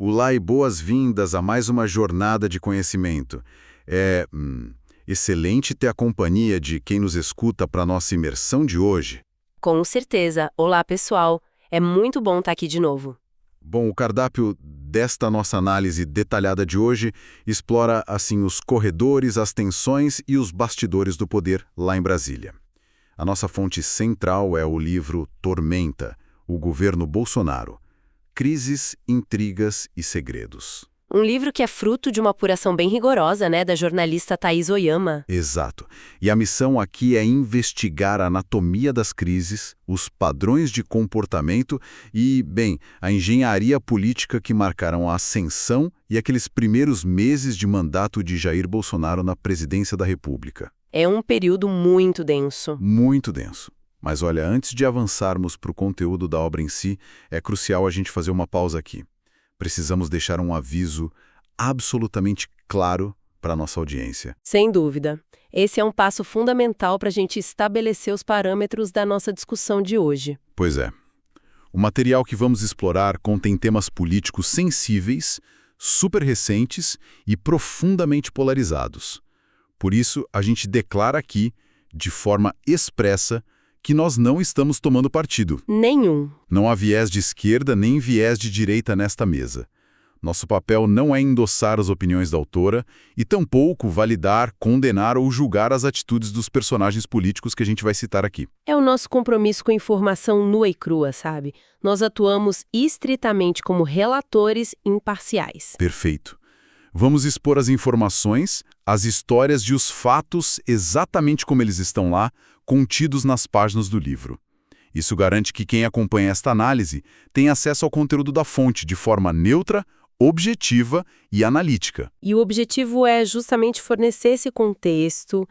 Olá e boas-vindas a mais uma jornada de conhecimento. É excelente ter a companhia de quem nos escuta para a nossa imersão de hoje. Com certeza. Olá, pessoal. É muito bom estar aqui de novo. Bom, o cardápio desta nossa análise detalhada de hoje explora, assim, os corredores, as tensões e os bastidores do poder lá em Brasília. A nossa fonte central é o livro Tormenta, o governo Bolsonaro. Crises, intrigas e segredos. Um livro que é fruto de uma apuração bem rigorosa, da jornalista Thaís Oyama. Exato. E a missão aqui é investigar a anatomia das crises, os padrões de comportamento e, a engenharia política que marcaram a ascensão e aqueles primeiros meses de mandato de Jair Bolsonaro na presidência da República. É um período muito denso. Muito denso. Mas olha, antes de avançarmos para o conteúdo da obra em si, é crucial a gente fazer uma pausa aqui. Precisamos deixar um aviso absolutamente claro para a nossa audiência. Sem dúvida. Esse é um passo fundamental para a gente estabelecer os parâmetros da nossa discussão de hoje. Pois é. O material que vamos explorar contém temas políticos sensíveis, super recentes e profundamente polarizados. Por isso, a gente declara aqui, de forma expressa, que nós não estamos tomando partido. Nenhum. Não há viés de esquerda nem viés de direita nesta mesa. Nosso papel não é endossar as opiniões da autora e tampouco validar, condenar ou julgar as atitudes dos personagens políticos que a gente vai citar aqui. É o nosso compromisso com a informação nua e crua, sabe? Nós atuamos estritamente como relatores imparciais. Perfeito. Vamos expor as informações, as histórias e os fatos exatamente como eles estão lá, contidos nas páginas do livro. Isso garante que quem acompanha esta análise tem acesso ao conteúdo da fonte de forma neutra, objetiva e analítica. E o objetivo é justamente fornecer esse contexto,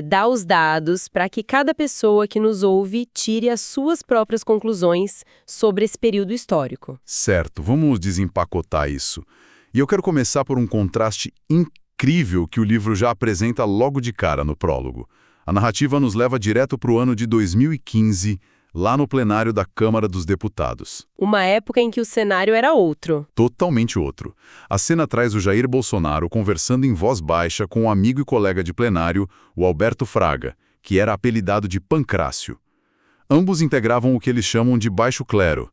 dar os dados para que cada pessoa que nos ouve tire as suas próprias conclusões sobre esse período histórico. Certo, vamos desempacotar isso. E eu quero começar por um contraste incrível que o livro já apresenta logo de cara no prólogo. A narrativa nos leva direto para o ano de 2015, lá no plenário da Câmara dos Deputados. Uma época em que o cenário era outro. Totalmente outro. A cena traz o Jair Bolsonaro conversando em voz baixa com um amigo e colega de plenário, o Alberto Fraga, que era apelidado de Pancrácio. Ambos integravam o que eles chamam de baixo clero,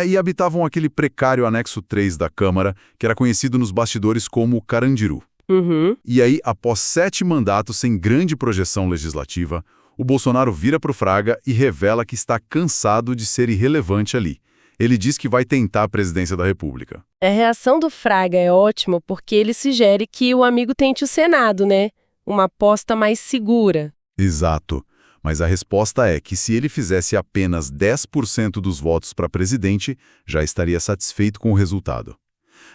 e habitavam aquele precário anexo 3 da Câmara, que era conhecido nos bastidores como Carandiru. Uhum. E aí, após 7 mandatos sem grande projeção legislativa, o Bolsonaro vira para o Fraga e revela que está cansado de ser irrelevante ali. Ele diz que vai tentar a presidência da República. A reação do Fraga é ótima porque ele sugere que o amigo tente o Senado, uma aposta mais segura. Exato. Mas a resposta é que se ele fizesse apenas 10% dos votos para presidente, já estaria satisfeito com o resultado.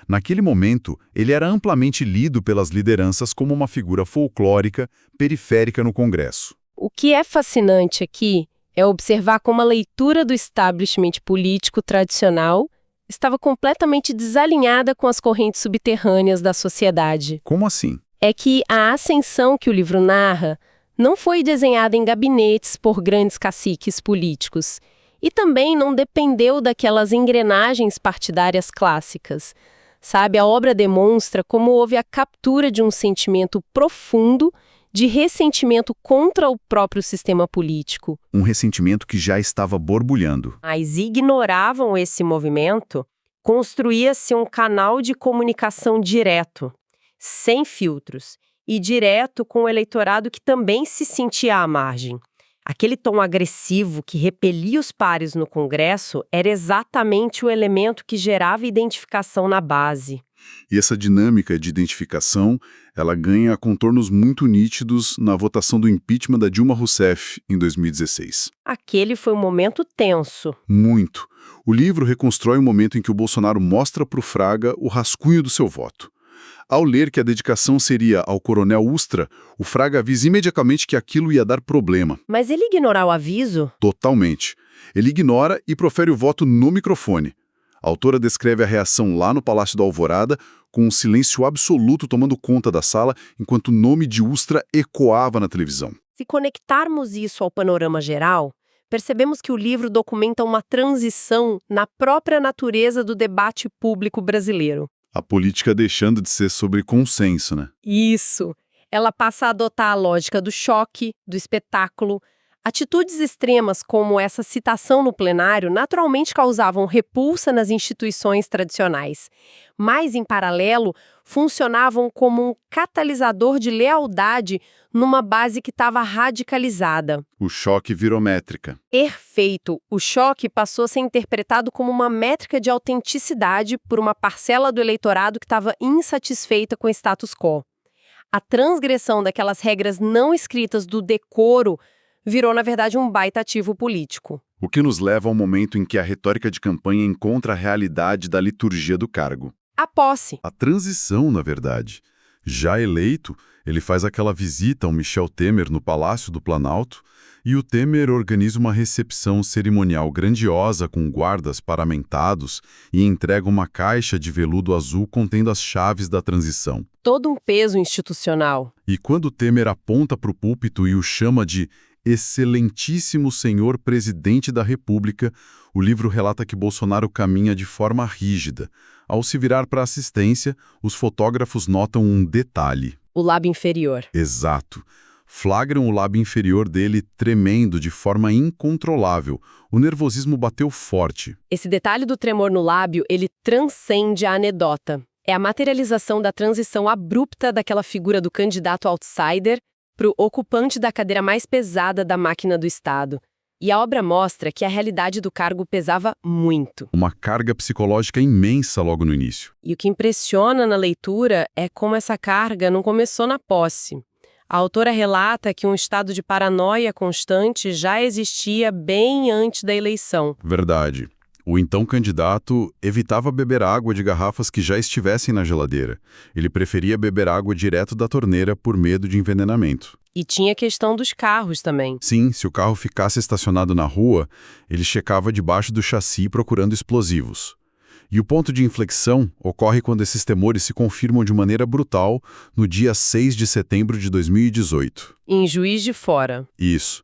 Naquele momento, ele era amplamente lido pelas lideranças como uma figura folclórica, periférica no Congresso. O que é fascinante aqui é observar como a leitura do establishment político tradicional estava completamente desalinhada com as correntes subterrâneas da sociedade. Como assim? É que a ascensão que o livro narra não foi desenhada em gabinetes por grandes caciques políticos e também não dependeu daquelas engrenagens partidárias clássicas. Sabe, a obra demonstra como houve a captura de um sentimento profundo de ressentimento contra o próprio sistema político. Um ressentimento que já estava borbulhando. Mas ignoravam esse movimento, construía-se um canal de comunicação direto, sem filtros, e direto com o eleitorado que também se sentia à margem. Aquele tom agressivo que repelia os pares no Congresso era exatamente o elemento que gerava identificação na base. E essa dinâmica de identificação, ela ganha contornos muito nítidos na votação do impeachment da Dilma Rousseff em 2016. Aquele foi um momento tenso. Muito. O livro reconstrói o momento em que o Bolsonaro mostra para o Fraga o rascunho do seu voto. Ao ler que a dedicação seria ao coronel Ustra, o Fraga avisa imediatamente que aquilo ia dar problema. Mas ele ignorar o aviso? Totalmente. Ele ignora e profere o voto no microfone. A autora descreve a reação lá no Palácio da Alvorada, com um silêncio absoluto tomando conta da sala, enquanto o nome de Ustra ecoava na televisão. Se conectarmos isso ao panorama geral, percebemos que o livro documenta uma transição na própria natureza do debate público brasileiro. A política deixando de ser sobre consenso, né? Isso. Ela passa a adotar a lógica do choque, do espetáculo. Atitudes extremas como essa citação no plenário naturalmente causavam repulsa nas instituições tradicionais, mas, em paralelo, funcionavam como um catalisador de lealdade numa base que estava radicalizada. O choque virou métrica. Perfeito! O choque passou a ser interpretado como uma métrica de autenticidade por uma parcela do eleitorado que estava insatisfeita com o status quo. A transgressão daquelas regras não escritas do decoro virou, na verdade, um baita ativo político. O que nos leva ao momento em que a retórica de campanha encontra a realidade da liturgia do cargo. A posse. A transição, na verdade. Já eleito, ele faz aquela visita ao Michel Temer no Palácio do Planalto e o Temer organiza uma recepção cerimonial grandiosa com guardas paramentados e entrega uma caixa de veludo azul contendo as chaves da transição. Todo um peso institucional. E quando Temer aponta para o púlpito e o chama de Excelentíssimo Senhor Presidente da República, o livro relata que Bolsonaro caminha de forma rígida. Ao se virar para a assistência, os fotógrafos notam um detalhe. O lábio inferior. Exato. Flagram o lábio inferior dele tremendo de forma incontrolável. O nervosismo bateu forte. Esse detalhe do tremor no lábio, ele transcende a anedota. É a materialização da transição abrupta daquela figura do candidato outsider para o ocupante da cadeira mais pesada da máquina do Estado. E a obra mostra que a realidade do cargo pesava muito. Uma carga psicológica imensa logo no início. E o que impressiona na leitura é como essa carga não começou na posse. A autora relata que um estado de paranoia constante já existia bem antes da eleição. Verdade. O então candidato evitava beber água de garrafas que já estivessem na geladeira. Ele preferia beber água direto da torneira por medo de envenenamento. E tinha a questão dos carros também. Sim, se o carro ficasse estacionado na rua, ele checava debaixo do chassi procurando explosivos. E o ponto de inflexão ocorre quando esses temores se confirmam de maneira brutal no dia 6 de setembro de 2018. Em Juiz de Fora. Isso.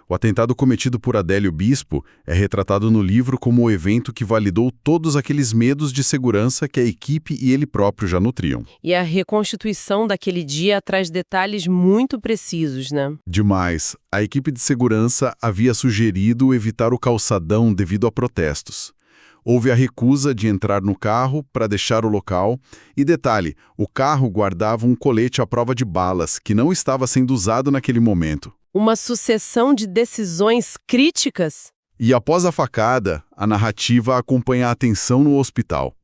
O atentado cometido por Adélio Bispo é retratado no livro como o evento que validou todos aqueles medos de segurança que a equipe e ele próprio já nutriam. E a reconstituição daquele dia traz detalhes muito precisos, né? Demais. A equipe de segurança havia sugerido evitar o calçadão devido a protestos. Houve a recusa de entrar no carro para deixar o local. E detalhe, o carro guardava um colete à prova de balas, que não estava sendo usado naquele momento. Uma sucessão de decisões críticas. E após a facada, a narrativa acompanha a atenção no hospital.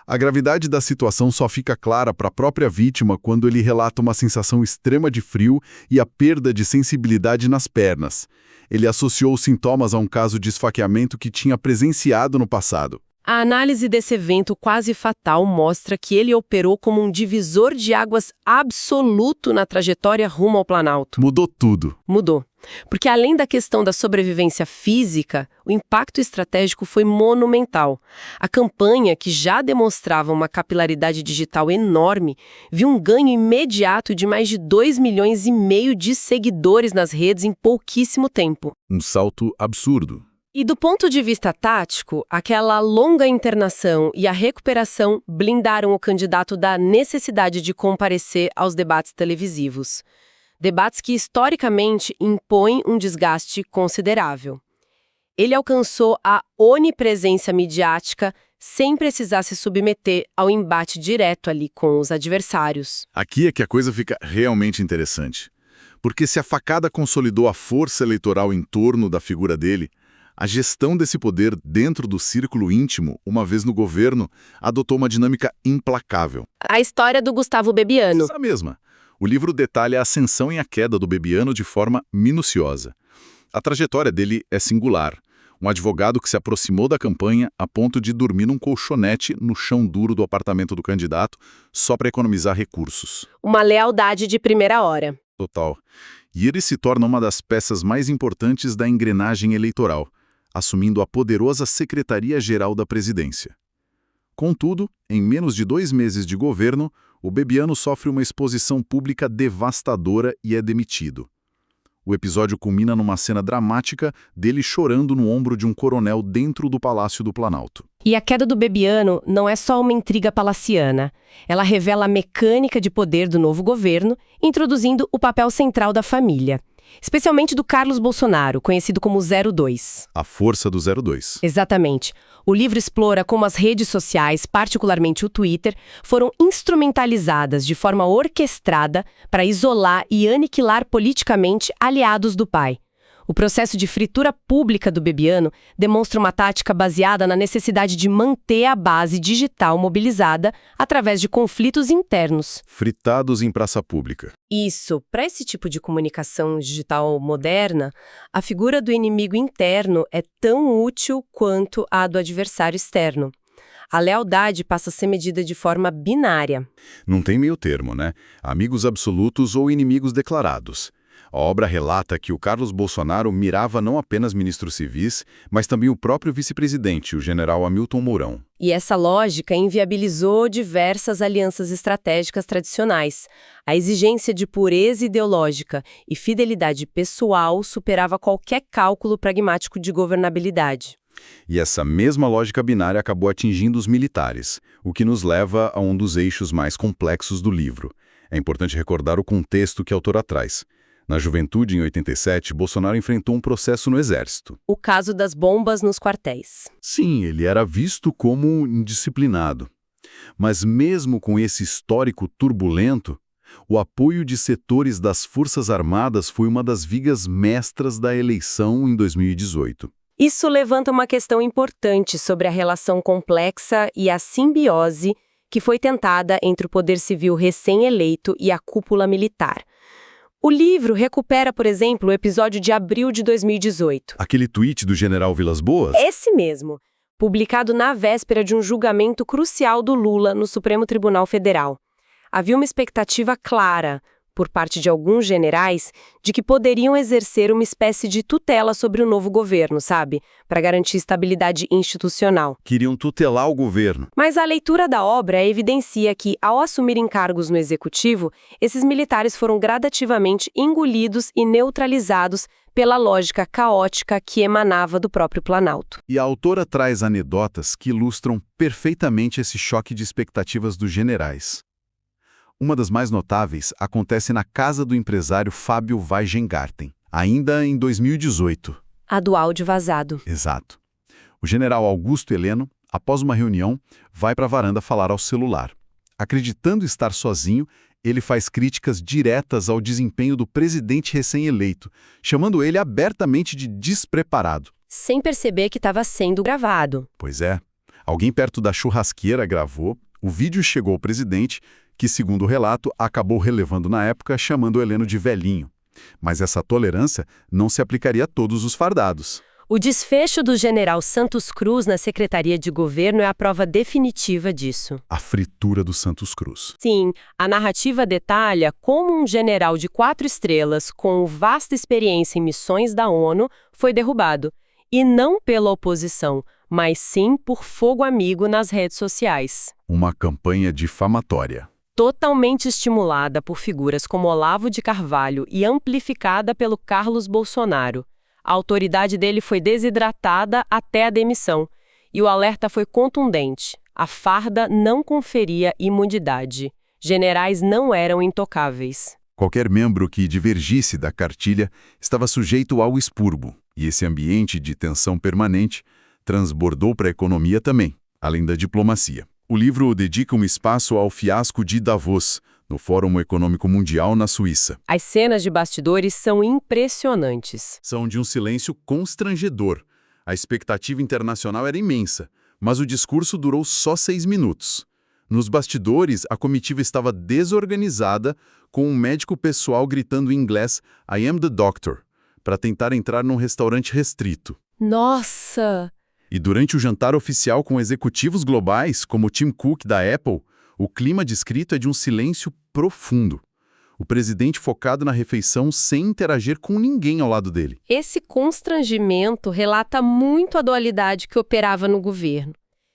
A gravidade da situação só fica clara para a própria vítima quando ele relata uma sensação extrema de frio e a perda de sensibilidade nas pernas. Ele associou os sintomas a um caso de esfaqueamento que tinha presenciado no passado. A análise desse evento quase fatal mostra que ele operou como um divisor de águas absoluto na trajetória rumo ao Planalto. Mudou tudo. Mudou. Porque além da questão da sobrevivência física, o impacto estratégico foi monumental. A campanha, que já demonstrava uma capilaridade digital enorme, viu um ganho imediato de mais de 2,5 milhões de seguidores nas redes em pouquíssimo tempo. Um salto absurdo. E do ponto de vista tático, aquela longa internação e a recuperação blindaram o candidato da necessidade de comparecer aos debates televisivos. Debates que, historicamente, impõem um desgaste considerável. Ele alcançou a onipresença midiática sem precisar se submeter ao embate direto ali com os adversários. Aqui é que a coisa fica realmente interessante. Porque se a facada consolidou a força eleitoral em torno da figura dele, a gestão desse poder dentro do círculo íntimo, uma vez no governo, adotou uma dinâmica implacável. A história do Gustavo Bebiano. Essa mesma. O livro detalha a ascensão e a queda do Bebiano de forma minuciosa. A trajetória dele é singular. Um advogado que se aproximou da campanha a ponto de dormir num colchonete no chão duro do apartamento do candidato só para economizar recursos. Uma lealdade de primeira hora. Total. E ele se torna uma das peças mais importantes da engrenagem eleitoral, assumindo a poderosa Secretaria-Geral da Presidência. Contudo, em menos de 2 meses de governo, o Bebiano sofre uma exposição pública devastadora e é demitido. O episódio culmina numa cena dramática dele chorando no ombro de um coronel dentro do Palácio do Planalto. E a queda do Bebiano não é só uma intriga palaciana. Ela revela a mecânica de poder do novo governo, introduzindo o papel central da família. Especialmente do Carlos Bolsonaro, conhecido como 02. A força do 02. Exatamente. O livro explora como as redes sociais, particularmente o Twitter, foram instrumentalizadas de forma orquestrada para isolar e aniquilar politicamente aliados do pai. O processo de fritura pública do Bebiano demonstra uma tática baseada na necessidade de manter a base digital mobilizada através de conflitos internos. Fritados em praça pública. Isso, para esse tipo de comunicação digital moderna, a figura do inimigo interno é tão útil quanto a do adversário externo. A lealdade passa a ser medida de forma binária. Não tem meio termo, né? Amigos absolutos ou inimigos declarados. A obra relata que o Carlos Bolsonaro mirava não apenas ministros civis, mas também o próprio vice-presidente, o general Hamilton Mourão. E essa lógica inviabilizou diversas alianças estratégicas tradicionais. A exigência de pureza ideológica e fidelidade pessoal superava qualquer cálculo pragmático de governabilidade. E essa mesma lógica binária acabou atingindo os militares, o que nos leva a um dos eixos mais complexos do livro. É importante recordar o contexto que a autora traz. Na juventude, em 87, Bolsonaro enfrentou um processo no Exército. O caso das bombas nos quartéis. Sim, ele era visto como indisciplinado. Mas mesmo com esse histórico turbulento, o apoio de setores das Forças Armadas foi uma das vigas mestras da eleição em 2018. Isso levanta uma questão importante sobre a relação complexa e a simbiose que foi tentada entre o poder civil recém-eleito e a cúpula militar. O livro recupera, por exemplo, o episódio de abril de 2018. Aquele tweet do general Vilas Boas? Esse mesmo, publicado na véspera de um julgamento crucial do Lula no Supremo Tribunal Federal. Havia uma expectativa clara, por parte de alguns generais, de que poderiam exercer uma espécie de tutela sobre o novo governo, sabe? Para garantir estabilidade institucional. Queriam tutelar o governo. Mas a leitura da obra evidencia que, ao assumirem cargos no executivo, esses militares foram gradativamente engolidos e neutralizados pela lógica caótica que emanava do próprio Planalto. E a autora traz anedotas que ilustram perfeitamente esse choque de expectativas dos generais. Uma das mais notáveis acontece na casa do empresário Fábio Weingarten, ainda em 2018. A do áudio vazado. Exato. O general Augusto Heleno, após uma reunião, vai para a varanda falar ao celular. Acreditando estar sozinho, ele faz críticas diretas ao desempenho do presidente recém-eleito, chamando ele abertamente de despreparado. Sem perceber que estava sendo gravado. Pois é. Alguém perto da churrasqueira gravou, o vídeo chegou ao presidente, que, segundo o relato, acabou relevando na época, chamando o Heleno de velhinho. Mas essa tolerância não se aplicaria a todos os fardados. O desfecho do general Santos Cruz na Secretaria de Governo é a prova definitiva disso. A fritura do Santos Cruz. Sim, a narrativa detalha como um general de 4 estrelas, com vasta experiência em missões da ONU, foi derrubado. E não pela oposição, mas sim por fogo amigo nas redes sociais. Uma campanha difamatória. Totalmente estimulada por figuras como Olavo de Carvalho e amplificada pelo Carlos Bolsonaro. A autoridade dele foi desidratada até a demissão. E o alerta foi contundente. A farda não conferia imunidade. Generais não eram intocáveis. Qualquer membro que divergisse da cartilha estava sujeito ao expurgo. E esse ambiente de tensão permanente transbordou para a economia também, além da diplomacia. O livro dedica um espaço ao fiasco de Davos, no Fórum Econômico Mundial na Suíça. As cenas de bastidores são impressionantes. São de um silêncio constrangedor. A expectativa internacional era imensa, mas o discurso durou só 6 minutos. Nos bastidores, a comitiva estava desorganizada, com um médico pessoal gritando em inglês "I am the doctor", para tentar entrar num restaurante restrito. Nossa! E durante o jantar oficial com executivos globais, como Tim Cook da Apple, o clima descrito é de um silêncio profundo. O presidente focado na refeição sem interagir com ninguém ao lado dele. Esse constrangimento relata muito a dualidade que operava no governo.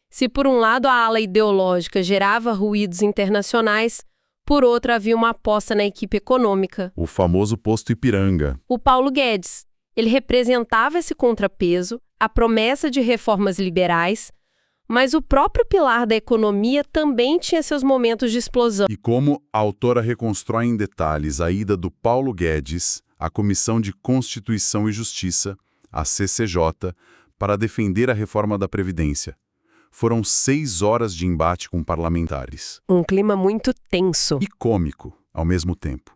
Se por um lado a ala ideológica gerava ruídos internacionais, Por outra, havia uma aposta na equipe econômica. O famoso posto Ipiranga. O Paulo Guedes. Ele representava esse contrapeso, a promessa de reformas liberais, mas o próprio pilar da economia também tinha seus momentos de explosão. E como a autora reconstrói em detalhes a ida do Paulo Guedes à Comissão de Constituição e Justiça, a CCJ, para defender a reforma da Previdência. Foram 6 horas de embate com parlamentares. Um clima muito tenso. E cômico, ao mesmo tempo.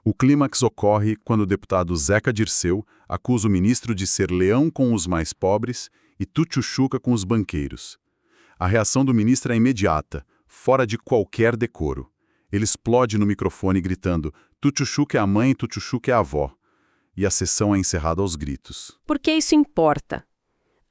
O clímax ocorre quando o deputado Zeca Dirceu acusa o ministro de ser leão com os mais pobres e tchutchuca com os banqueiros. A reação do ministro é imediata, fora de qualquer decoro. Ele explode no microfone gritando: "Tchutchuca é a mãe, tchutchuca é a avó." E a sessão é encerrada aos gritos. Por que isso importa?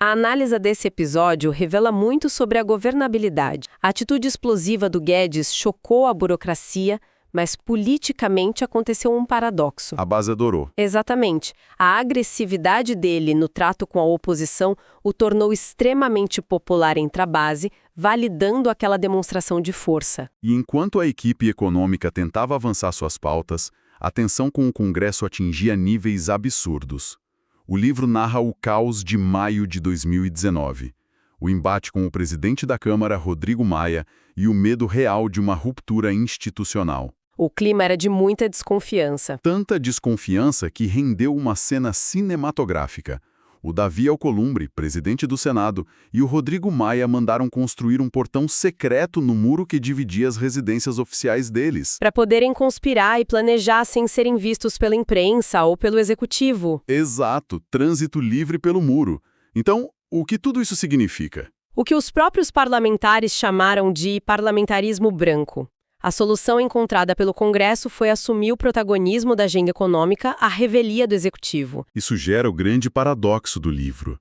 A análise desse episódio revela muito sobre a governabilidade. A atitude explosiva do Guedes chocou a burocracia, mas politicamente aconteceu um paradoxo. A base adorou. Exatamente. A agressividade dele no trato com a oposição o tornou extremamente popular entre a base, validando aquela demonstração de força. E enquanto a equipe econômica tentava avançar suas pautas, a tensão com o Congresso atingia níveis absurdos. O livro narra o caos de maio de 2019, o embate com o presidente da Câmara, Rodrigo Maia, e o medo real de uma ruptura institucional. O clima era de muita desconfiança. Tanta desconfiança que rendeu uma cena cinematográfica. O Davi Alcolumbre, presidente do Senado, e o Rodrigo Maia mandaram construir um portão secreto no muro que dividia as residências oficiais deles. Para poderem conspirar e planejar sem serem vistos pela imprensa ou pelo executivo. Exato, trânsito livre pelo muro. Então, o que tudo isso significa? O que os próprios parlamentares chamaram de parlamentarismo branco. A solução encontrada pelo Congresso foi assumir o protagonismo da agenda econômica à revelia do Executivo. Isso gera o grande paradoxo do livro.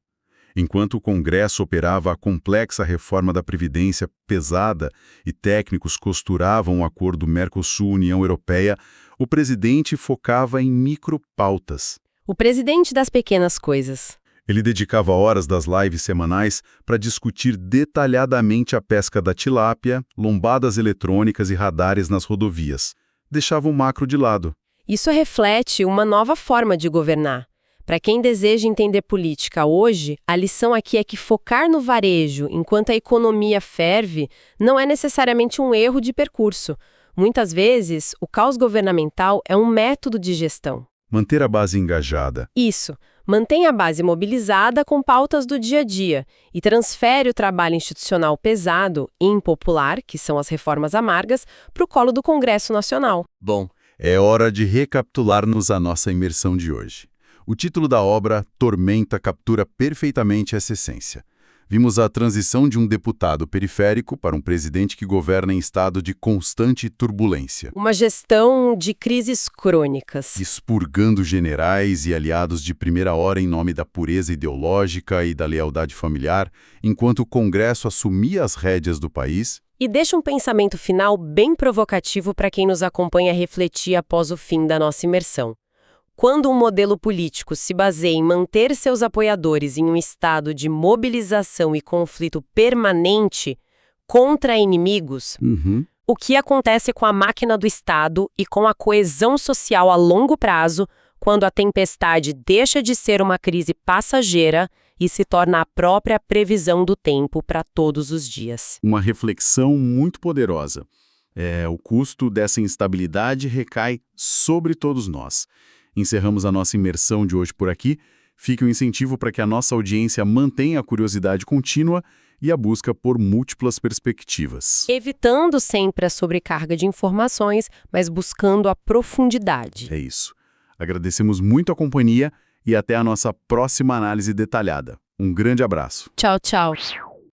Enquanto o Congresso operava a complexa reforma da Previdência pesada e técnicos costuravam o acordo Mercosul-União Europeia, o presidente focava em micropautas. O presidente das pequenas coisas. Ele dedicava horas das lives semanais para discutir detalhadamente a pesca da tilápia, lombadas eletrônicas e radares nas rodovias. Deixava o macro de lado. Isso reflete uma nova forma de governar. Para quem deseja entender política hoje, a lição aqui é que focar no varejo enquanto a economia ferve não é necessariamente um erro de percurso. Muitas vezes, o caos governamental é um método de gestão. Manter a base engajada. Isso. Mantém a base mobilizada com pautas do dia a dia e transfere o trabalho institucional pesado e impopular, que são as reformas amargas, para o colo do Congresso Nacional. Bom, é hora de recapitular-nos a nossa imersão de hoje. O título da obra, Tormenta, captura perfeitamente essa essência. Vimos a transição de um deputado periférico para um presidente que governa em estado de constante turbulência. Uma gestão de crises crônicas. Expurgando generais e aliados de primeira hora em nome da pureza ideológica e da lealdade familiar, enquanto o Congresso assumia as rédeas do país. E deixa um pensamento final bem provocativo para quem nos acompanha a refletir após o fim da nossa imersão. Quando um modelo político se baseia em manter seus apoiadores em um estado de mobilização e conflito permanente contra inimigos, o que acontece com a máquina do Estado e com a coesão social a longo prazo quando a tempestade deixa de ser uma crise passageira e se torna a própria previsão do tempo para todos os dias? Uma reflexão muito poderosa. O custo dessa instabilidade recai sobre todos nós. Encerramos a nossa imersão de hoje por aqui. Fica o incentivo para que a nossa audiência mantenha a curiosidade contínua e a busca por múltiplas perspectivas. Evitando sempre a sobrecarga de informações, mas buscando a profundidade. É isso. Agradecemos muito a companhia e até a nossa próxima análise detalhada. Um grande abraço. Tchau, tchau.